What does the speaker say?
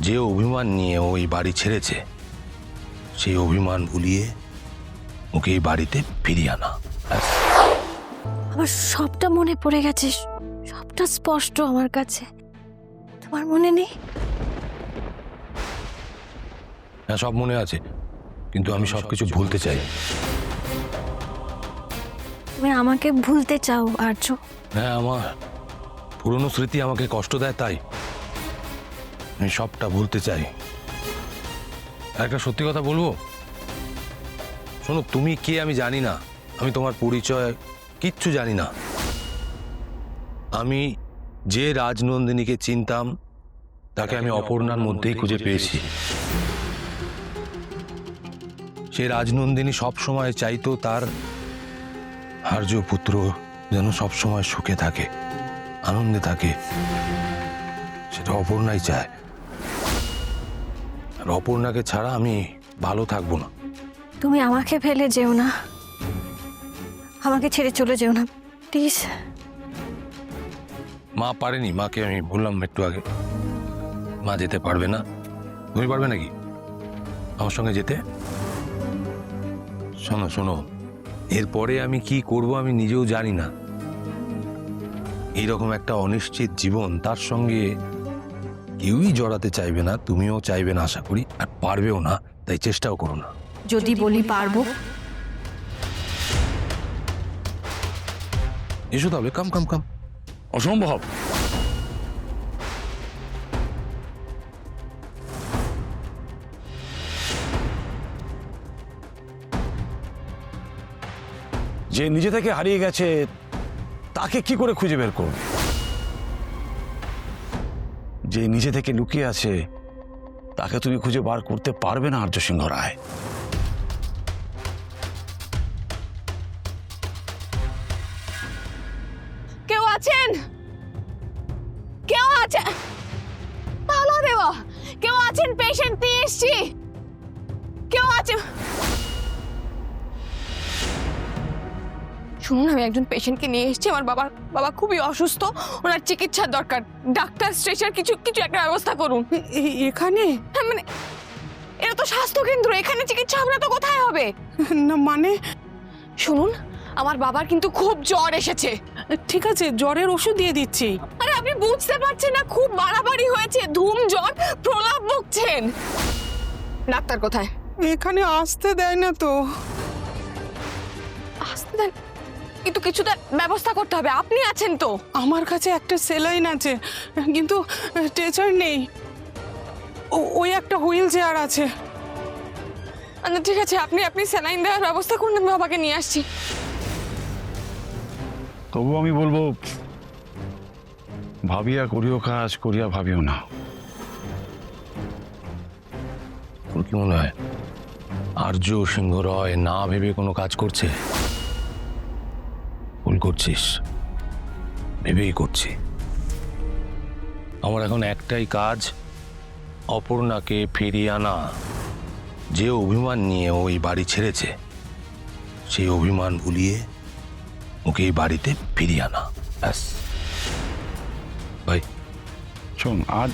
যে অভিমান নিয়ে ওই বাড়ি ছেড়েছে সেই অভিমান ভুলিয়ে ওকে এই বাড়িতে ফিরিয়ে আনা। ব্যাস। আমার সবটা মনে পড়ে গেছে, সবটা স্পষ্ট আমার কাছে। তোমার মনে নেই? হ্যাঁ, সব মনে আছে, কিন্তু আমি সবকিছু ভুলতে চাই। তুমি আমাকে ভুলতে চাও আর্য? হ্যাঁ, আমার পুরনো স্মৃতি আমাকে কষ্ট দেয়, তাই আমি সবটা ভুলতে চাই। আর একটা সত্যি কথা বলবো, শোনো, তুমি কে আমি জানি না, আমি তোমার পরিচয় কিচ্ছু জানি না। আমি যে রাজনন্দিনীকে চিনতাম তাকে আমি অপর্ণার মধ্যেই খুঁজে পেয়েছি। সে রাজনন্দিনী সবসময় চাইতো তার আর্য পুত্র যেন সবসময় সুখে থাকে, আনন্দে থাকে। সেটা অপর্ণাই চায়, আর অপর্ণাকে ছাড়া আমি ভালো থাকবো না। তুমি আমাকে ফেলে যেও না, আমাকে ছেড়ে চলে যেও না প্লিজ। মা পারেনি, মাকে আমি বললাম একটু আগে, মা যেতে পারবে না। তুমি পারবে নাকি আমার সঙ্গে যেতে? শোনো শোনো, এরপরে আমি কি করব আমি নিজেও জানি না। এইরকম একটা অনিশ্চিত জীবন, তার সঙ্গে কেউই জড়াতে চাইবে না, তুমিও চাইবে না আশা করি, আর পারবেও না, তাই চেষ্টাও করো না। যদি বলি পারবো? এসো তাহলে, কাম কাম কাম। অসম্ভব। যে নিজে থেকে হারিয়ে গেছে তাকে কি করে খুঁজে বের করবে? যে নিজে থেকে লুকিয়ে আছে তাকে তুমি খুঁজে বার করতে পারবে না আর্য সিংহ রায়। কেউ আছেন? কেউ আছে? তালা দেওয়া। কেউ আছেন? পেশেন্ট নিয়ে এসছি। কেউ আছে? শুনুন, আমি একজন পেশেন্টকে নিয়ে এসেছি। আমার বাবা খুবই অসুস্থ, ওনার চিকিৎসার দরকার। ডাক্তার, স্ট্রেচার, কিছু একটা ব্যবস্থা করুন। এখানে? হ্যাঁ, মানে এটা তো স্বাস্থ্য কেন্দ্র, এখানে চিকিৎসা হবে না তো কোথায় হবে? না মানে? শুনুন, আমার বাবার কিন্তু খুব জ্বর এসেছে। ঠিক আছে, জ্বরের ওষুধ দিয়ে দিচ্ছি। আরে আপনি বুঝতে পারছেন না, খুব বাড়াবাড়ি হয়েছে, ধুম জ্বর, প্রলাপ বকছেন। ডাক্তার কোথায়? এখানে আসতে দেয় না তো। আসতে দেন, কিন্তু কিছুটা ব্যবস্থা করতে হবে। আপনি আছেন তো? আমার কাছে একটা সেলাইন আছে, কিন্তু স্ট্রেচার নেই। ওই একটা হুইল চেয়ার আছে। আচ্ছা ঠিক আছে, আপনি স্যালাইন দেওয়ার ব্যবস্থা করুন, আমি বাবাকে নিয়ে আসছি। তবু আমি বলবো, ভাবিয়া করিও কাজ, করিয়া ভাবিও না। তোর কি মনে হয় আর্য সিংহ রয় না ভেবে কোনো কাজ করছে? ভুল করছিস, ভেবেই করছি। আমার এখন একটাই কাজ, অপর্ণাকে ফিরিয়ে আনা। যে অভিমান নিয়ে ওই বাড়ি ছেড়েছে সেই অভিমান ভুলিয়ে ওকে এই বাড়িতে ফিরিয়ে আনা। ব্যাস ভাই। শোন, আজ